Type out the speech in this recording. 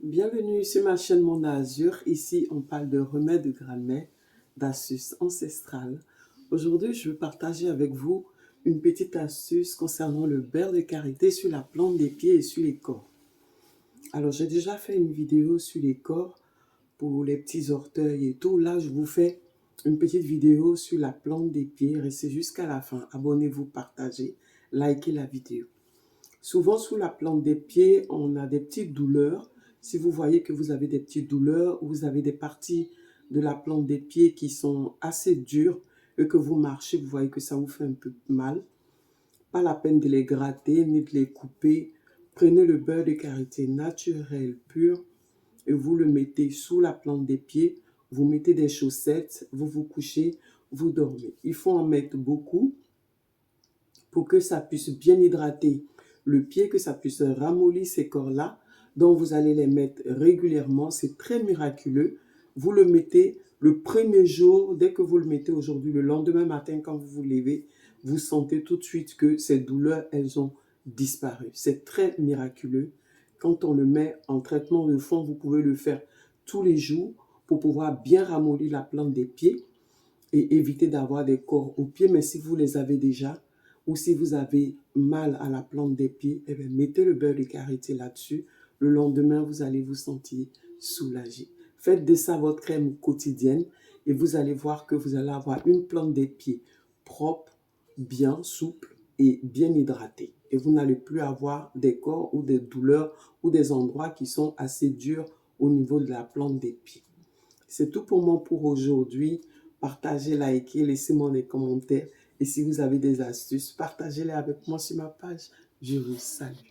Bienvenue sur ma chaîne Mon Azur. Ici, on parle de remèdes de grand-mère, d'astuces ancestrales. Aujourd'hui, je veux partager avec vous une petite astuce concernant le beurre de karité sur la plante des pieds et sur les corps. Alors, j'ai déjà fait une vidéo sur les corps pour les petits orteils et tout. Là, je vous fais une petite vidéo sur la plante des pieds. Restez jusqu'à la fin. Abonnez-vous, partagez, likez la vidéo. Souvent, sous la plante des pieds, on a des petites douleurs. Si vous voyez que vous avez des petites douleurs ou vous avez des parties de la plante des pieds qui sont assez dures et que vous marchez, vous voyez que ça vous fait un peu mal, pas la peine de les gratter ni de les couper. Prenez le beurre de karité naturel pur et vous le mettez sous la plante des pieds. Vous mettez des chaussettes, vous vous couchez, vous dormez. Il faut en mettre beaucoup pour que ça puisse bien hydrater le pied, que ça puisse ramollir ces corps-là. Donc, vous allez les mettre régulièrement. C'est très miraculeux. Vous le mettez le premier jour, dès que vous le mettez aujourd'hui, le lendemain matin, quand vous vous levez, vous sentez tout de suite que ces douleurs, elles ont disparu. C'est très miraculeux. Quand on le met en traitement de fond, vous pouvez le faire tous les jours pour pouvoir bien ramollir la plante des pieds et éviter d'avoir des corps aux pieds. Mais si vous les avez déjà, ou si vous avez mal à la plante des pieds, eh bien, mettez le beurre de karité là-dessus. Le lendemain, vous allez vous sentir soulagé. Faites de ça votre crème quotidienne et vous allez voir que vous allez avoir une plante des pieds propre, bien souple et bien hydratée. Et vous n'allez plus avoir des corps ou des douleurs ou des endroits qui sont assez durs au niveau de la plante des pieds. C'est tout pour moi pour aujourd'hui. Partagez, likez, laissez-moi des commentaires. Et si vous avez des astuces, partagez-les avec moi sur ma page. Je vous salue.